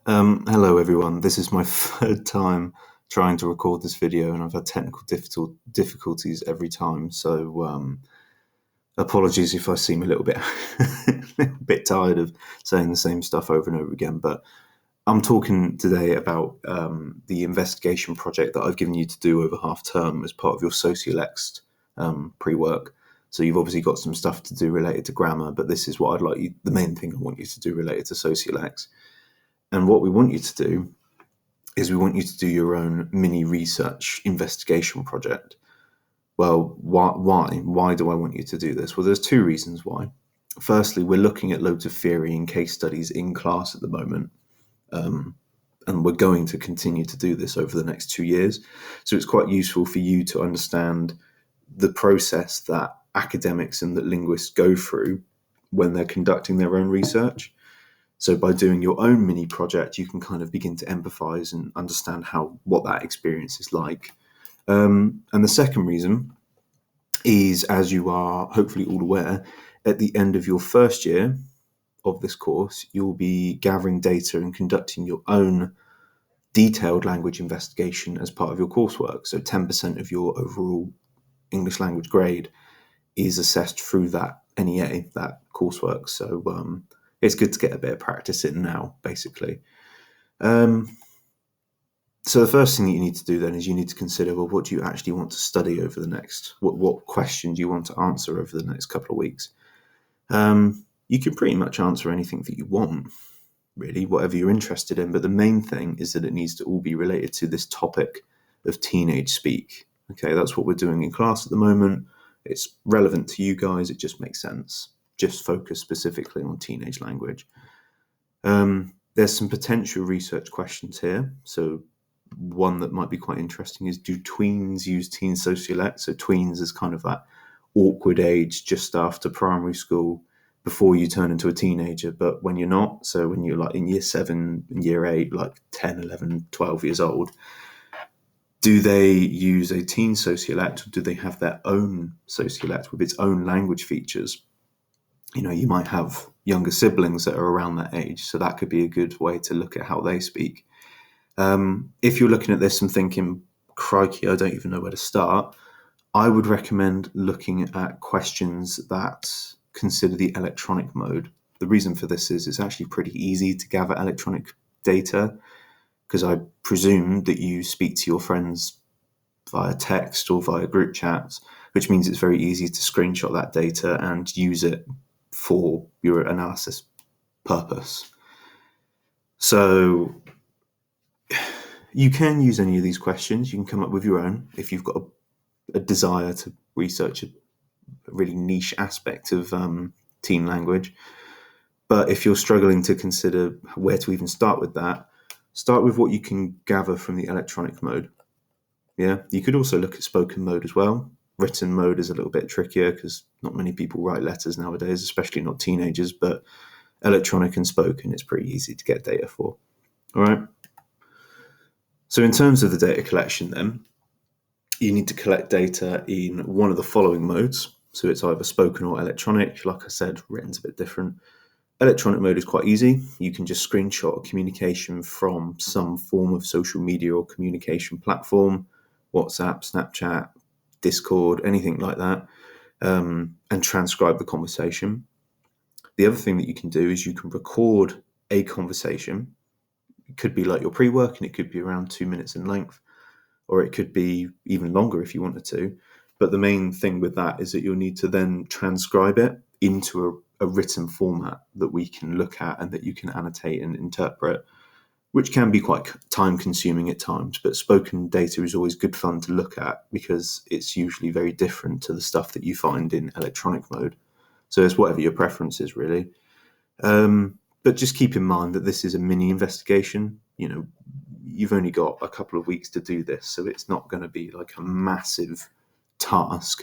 Hello everyone. This is my third time trying to record this video, and I've had technical difficulties every time. So apologies if I seem a little bit a little bit tired of saying the same stuff over and over again. But I'm talking today about the investigation project that I've given you to do over half term as part of your Sociolex pre-work. So you've obviously got some stuff to do related to grammar, but this is what I'd like you. The main thing I want you to do related to Sociolex. And what we want you to do is we want you to do your own mini research investigation project. Well, why? Why do I want you to do this? Well, there's two reasons why. Firstly, we're looking at loads of theory and case studies in class at the moment. And we're going to continue to do this over the next 2 years. So it's quite useful for you to understand the process that academics and that linguists go through when they're conducting their own research. So by doing your own mini project, you can kind of begin to empathize and understand what that experience is like. And the second reason is, as you are hopefully all aware, at the end of your first year of this course, you'll be gathering data and conducting your own detailed language investigation as part of your coursework. So 10% of your overall English language grade is assessed through that NEA, that coursework. So it's good to get a bit of practice in now, basically. So the first thing that you need to do then is you need to consider, well, what do you actually want to study over the next, what question do you want to answer over the next couple of weeks? You can pretty much answer anything that you want, really, whatever you're interested in. But the main thing is that it needs to all be related to this topic of teenage speak. Okay, that's what we're doing in class at the moment. It's relevant to you guys. It just makes sense. Just focus specifically on teenage language. There's some potential research questions here. So one that might be quite interesting is, do tweens use teen sociolex? So tweens is kind of that awkward age just after primary school, before you turn into a teenager, but when you're not. So when you're like in year 7 and year 8, like 10, 11, 12 years old, do they use a teen sociolect, or do they have their own sociolect with its own language features? You know, you might have younger siblings that are around that age, so that could be a good way to look at how they speak. If you're looking at this and thinking, crikey, I don't even know where to start, I would recommend looking at questions that consider the electronic mode. The reason for this is it's actually pretty easy to gather electronic data, because I presume that you speak to your friends via text or via group chats, which means it's very easy to screenshot that data and use it for your analysis purpose. So you can use any of these questions. You can come up with your own if you've got a desire to research a really niche aspect of teen language. But if you're struggling to consider where to even start with that, start with what you can gather from the electronic mode. Yeah, you could also look at spoken mode as well. Written mode is a little bit trickier because not many people write letters nowadays, especially not teenagers, but electronic and spoken is pretty easy to get data for. All right. So in terms of the data collection then, you need to collect data in one of the following modes. So it's either spoken or electronic. Like I said, written's a bit different. Electronic mode is quite easy. You can just screenshot a communication from some form of social media or communication platform, WhatsApp, Snapchat, Discord, anything like that, and transcribe the conversation. The other thing that you can do is you can record a conversation. It could be like your pre-work, and it could be around 2 minutes in length, or it could be even longer if you wanted to. But the main thing with that is that you'll need to then transcribe it into a written format that we can look at and that you can annotate and interpret, which can be quite time consuming at times. But spoken data is always good fun to look at because it's usually very different to the stuff that you find in electronic mode. So it's whatever your preference is, really. But just keep in mind that this is a mini investigation. You know, you've only got a couple of weeks to do this, so it's not going to be like a massive task.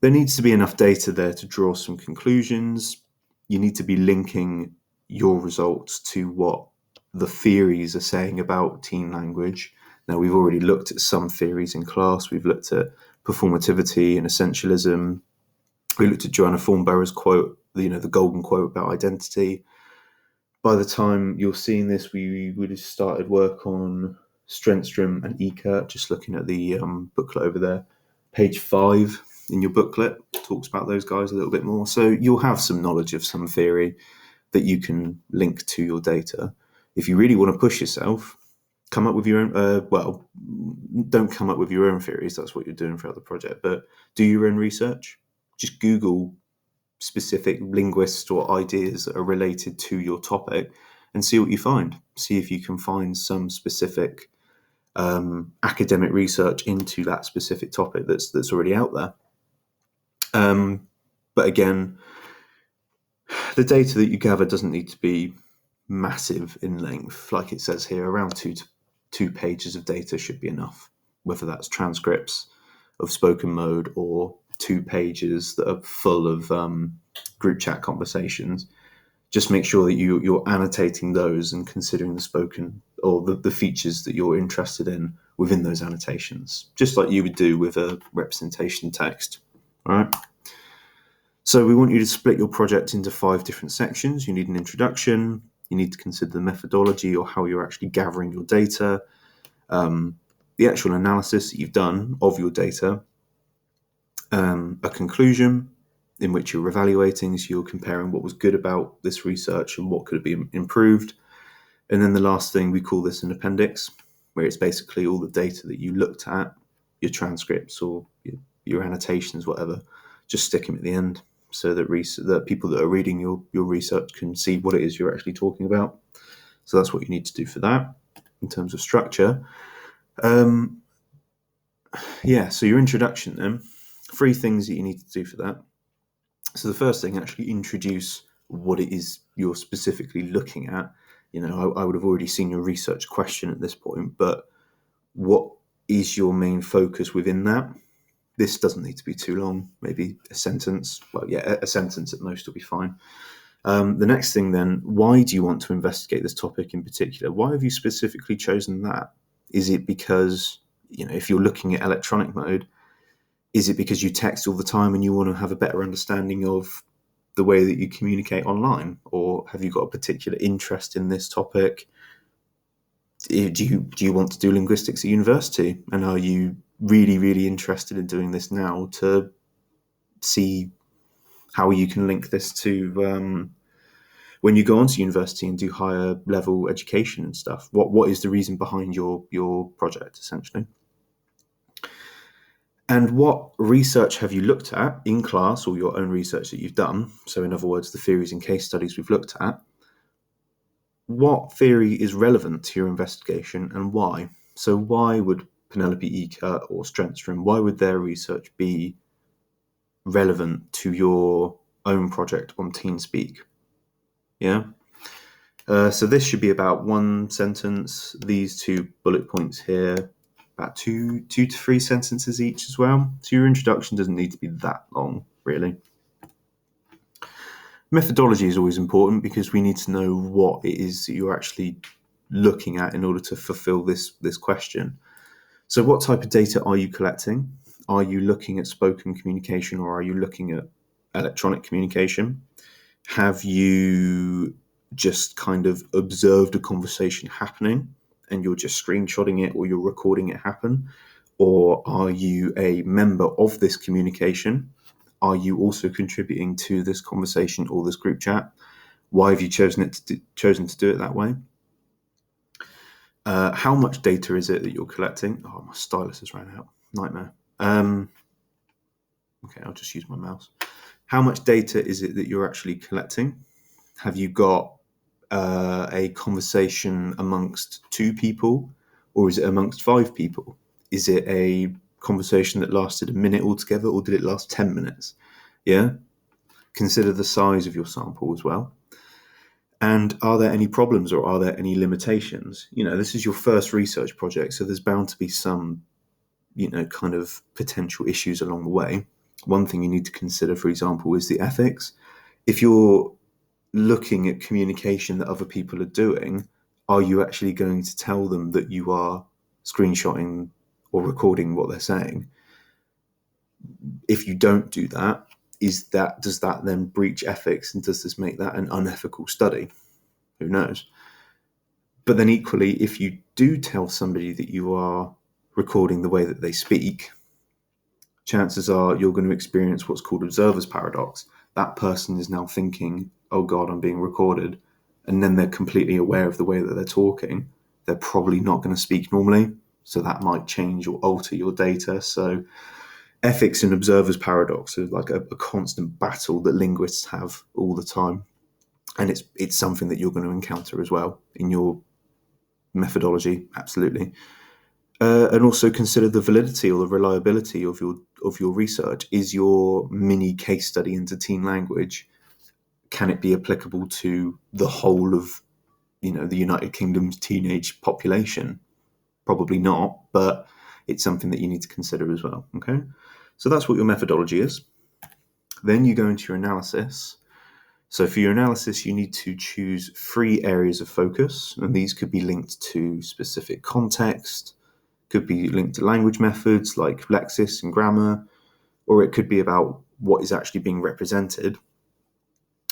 There needs to be enough data there to draw some conclusions. You need to be linking your results to what the theories are saying about teen language. Now, we've already looked at some theories in class. We've looked at performativity and essentialism. We looked at Joanna Thornborough's quote, the golden quote about identity. By the time you're seeing this, we would have started work on Strengstrom and eCurt, just looking at the booklet over there. Page 5 in your booklet talks about those guys a little bit more. So you'll have some knowledge of some theory that you can link to your data. If you really want to push yourself, come up with your own, don't come up with your own theories, that's what you're doing throughout the project, but do your own research. Just Google specific linguists or ideas that are related to your topic and see what you find. See if you can find some specific academic research into that specific topic that's already out there. But again, the data that you gather doesn't need to be massive in length. Like it says here, around 2 pages of data should be enough, whether that's transcripts of spoken mode or 2 pages that are full of group chat conversations. Just make sure that you're annotating those and considering the spoken or the features that you're interested in within those annotations, just like you would do with a representation text. All right. So we want you to split your project into 5 different sections. You need an introduction. You need to consider the methodology or how you're actually gathering your data, the actual analysis that you've done of your data, a conclusion in which you're evaluating, so you're comparing what was good about this research and what could have been improved. And then the last thing, we call this an appendix, where it's basically all the data that you looked at, your transcripts or your annotations, whatever, just stick them at the end so that people that are reading your research can see what it is you're actually talking about. So that's what you need to do for that in terms of structure. So your introduction then, 3 things that you need to do for that. So the first thing, actually introduce what it is you're specifically looking at. I would have already seen your research question at this point, but what is your main focus within that? This doesn't need to be too long, maybe a sentence. Well, yeah, a sentence at most will be fine. The next thing then, why do you want to investigate this topic in particular? Why have you specifically chosen that? Is it because, if you're looking at electronic mode, is it because you text all the time and you want to have a better understanding of the way that you communicate online? Or have you got a particular interest in this topic? Do you want to do linguistics at university? And are you really, really interested in doing this now to see how you can link this to when you go on to university and do higher level education and stuff? What is the reason behind your project, essentially? And what research have you looked at in class, or your own research that you've done? So in other words, the theories and case studies we've looked at. What theory is relevant to your investigation and why? So why would Penelope eCurt or Strengstrom, why would their research be relevant to your own project on TeenSpeak? Yeah. So this should be about 1 sentence. These 2 bullet points here, about 2 to 3 sentences each as well. So your introduction doesn't need to be that long, really. Methodology is always important because we need to know what it is that you're actually looking at in order to fulfill this question. So what type of data are you collecting? Are you looking at spoken communication or are you looking at electronic communication? Have you just kind of observed a conversation happening and you're just screenshotting it or you're recording it happen? Or are you a member of this communication? Are you also contributing to this conversation or this group chat? Why have you chosen to do it that way? How much data is it that you're collecting? Oh, my stylus has ran out. Nightmare. Okay, I'll just use my mouse. How much data is it that you're actually collecting? Have you got a conversation amongst 2 people, or is it amongst 5 people? Is it a conversation that lasted a minute altogether, or did it last 10 minutes? Yeah. Consider the size of your sample as well. And are there any problems or are there any limitations? This is your first research project, so there's bound to be some, kind of potential issues along the way. One thing you need to consider, for example, is the ethics. If you're looking at communication that other people are doing, are you actually going to tell them that you are screenshotting or recording what they're saying? If you don't do that, does that then breach ethics, and does this make that an unethical study? Who knows? But then equally, if you do tell somebody that you are recording the way that they speak, chances are you're going to experience what's called observer's paradox. That person is now thinking, oh God, I'm being recorded. And then they're completely aware of the way that they're talking. They're probably not going to speak normally. So that might change or alter your data. So ethics and observer's paradox are like a constant battle that linguists have all the time. And it's something that you're going to encounter as well in your methodology, absolutely. And also consider the validity or the reliability of your research. Is your mini case study into teen language, can it be applicable to the whole of the United Kingdom's teenage population? Probably not, but it's something that you need to consider as well. Okay, so that's what your methodology is. Then you go into your analysis. So for your analysis, you need to choose 3 areas of focus, and these could be linked to specific context, could be linked to language methods like lexis and grammar, or it could be about what is actually being represented.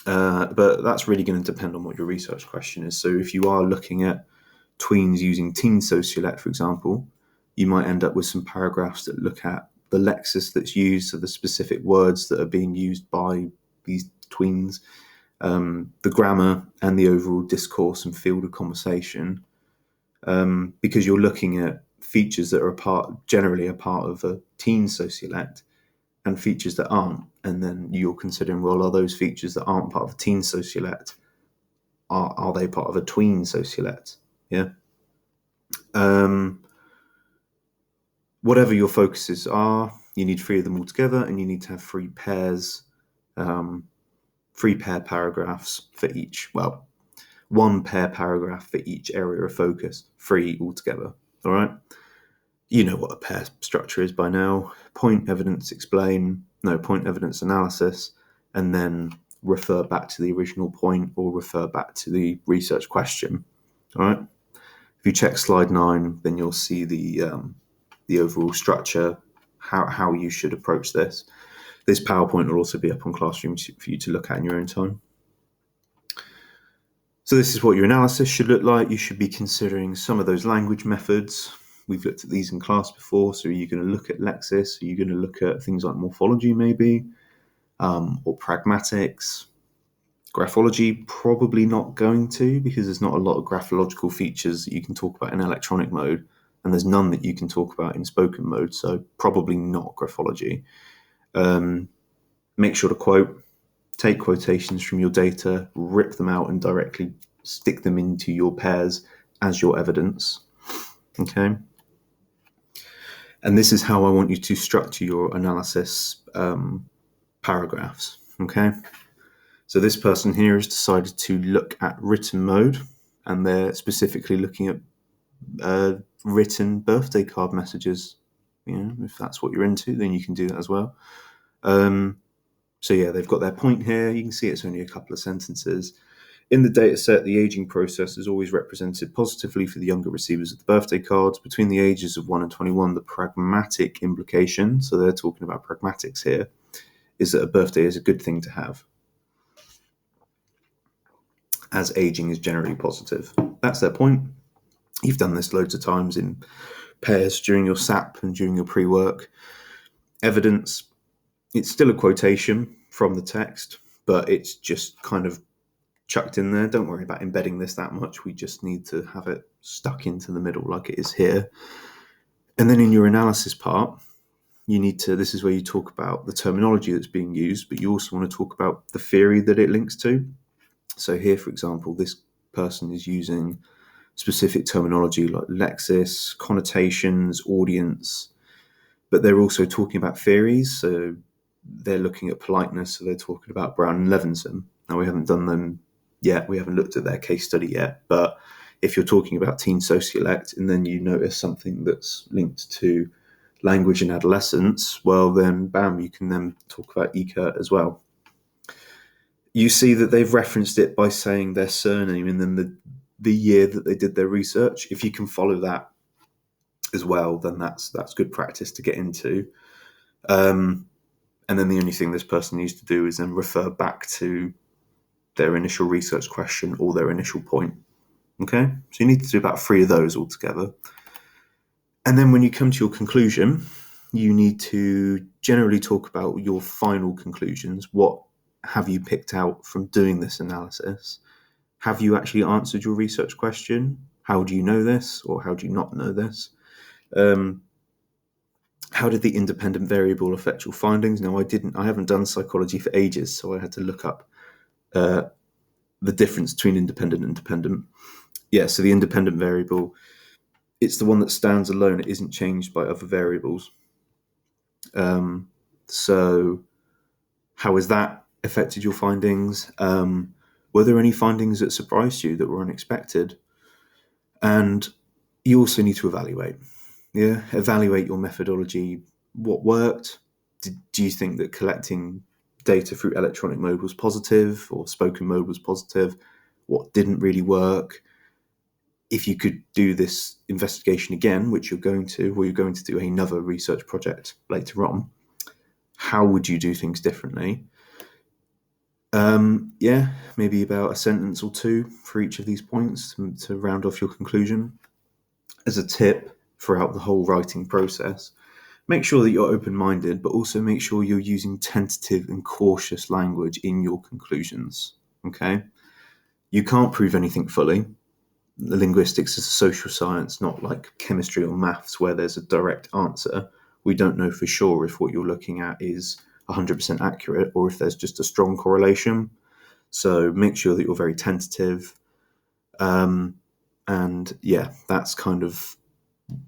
But that's really going to depend on what your research question is. So if you are looking at tweens using teen sociolect, for example, you might end up with some paragraphs that look at the lexis that's used, so the specific words that are being used by these tweens, the grammar, and the overall discourse and field of conversation, because you're looking at features that are generally a part of a teen sociolect and features that aren't. And then you're considering, well, are those features that aren't part of a teen sociolect, are they part of a tween sociolect? Yeah. Whatever your focuses are, you need 3 of them all together, and you need to have 3 pairs, 3 pair paragraphs for each. Well, 1 pair paragraph for each area of focus, 3 altogether. All right. You know what a pair structure is by now. Point, evidence, explain. No, point, evidence, analysis, and then refer back to the original point or refer back to the research question. All right. If you check slide 9, then you'll see the overall structure, how you should approach this. This PowerPoint will also be up on Classroom for you to look at in your own time. So this is what your analysis should look like. You should be considering some of those language methods. We've looked at these in class before. So are you going to look at lexis? Are you going to look at things like morphology maybe? Or pragmatics? Graphology, probably not going to, because there's not a lot of graphological features that you can talk about in electronic mode, and there's none that you can talk about in spoken mode, so probably not graphology. Make sure to quote, take quotations from your data, rip them out and directly stick them into your pairs as your evidence. Okay. And this is how I want you to structure your analysis paragraphs. Okay. So this person here has decided to look at written mode, and they're specifically looking at written birthday card messages. If that's what you're into, then you can do that as well. So yeah, they've got their point here. You can see it's only a couple of sentences. In the data set, the aging process is always represented positively for the younger receivers of the birthday cards. Between the ages of 1 and 21, the pragmatic implication, so they're talking about pragmatics here, is that a birthday is a good thing to have, as aging is generally positive. That's their point. You've done this loads of times in pairs during your SAP and during your pre-work. Evidence, it's still a quotation from the text, but it's just kind of chucked in there. Don't worry about embedding this that much. We just need to have it stuck into the middle like it is here. And then in your analysis part, this is where you talk about the terminology that's being used, but you also want to talk about the theory that it links to. So here, for example, this person is using specific terminology like lexis, connotations, audience, but they're also talking about theories. So they're looking at politeness, so they're talking about Brown and Levinson. Now, we haven't done them yet. We haven't looked at their case study yet. But if you're talking about teen sociolect and then you notice something that's linked to language and adolescence, well, then, bam, you can then talk about Eckert as well. You see that they've referenced it by saying their surname and then the year that they did their research. If you can follow that as well, then that's good practice to get into. And then the only thing this person needs to do is then refer back to their initial research question or their initial point. Okay, so you need to do about 3 of those altogether. And then when you come to your conclusion, you need to generally talk about your final conclusions. What have you picked out from doing this analysis? Have you actually answered your research question? How do you know this, or how do you not know this? How did the independent variable affect your findings? Now, I haven't done psychology for ages, so I had to look up the difference between independent and dependent. Yeah, so the independent variable, it's the one that stands alone. It isn't changed by other variables. So how has that affected your findings? Were there any findings that surprised you, that were unexpected? And you also need to evaluate. Yeah, evaluate your methodology. What worked? Do you think that collecting data through electronic mode was positive, or spoken mode was positive? What didn't really work? If you could do this investigation again, which you're going to, or you're going to do another research project later on, how would you do things differently? Maybe about a sentence or 2 for each of these points to round off your conclusion. As a tip throughout the whole writing process, make sure that you're open-minded, but also make sure you're using tentative and cautious language in your conclusions. Okay? You can't prove anything fully. Linguistics is a social science, not like chemistry or maths where there's a direct answer. We don't know for sure if what you're looking at is 100% accurate or if there's just a strong correlation. So make sure that you're very tentative. And yeah, that's kind of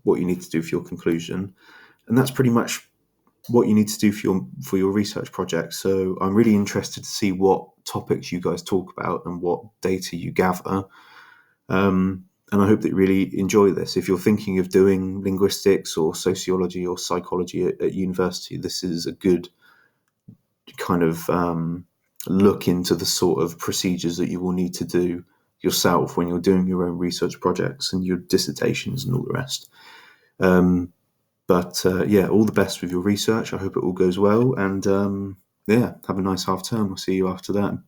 what you need to do for your conclusion. And that's pretty much what you need to do for your research project. So I'm really interested to see what topics you guys talk about and what data you gather. And I hope that you really enjoy this. If you're thinking of doing linguistics or sociology or psychology at university, this is a good kind of look into the sort of procedures that you will need to do yourself when you're doing your own research projects and your dissertations and all the rest. But all the best with your research. I hope it all goes well. And have a nice half term. I'll see you after that.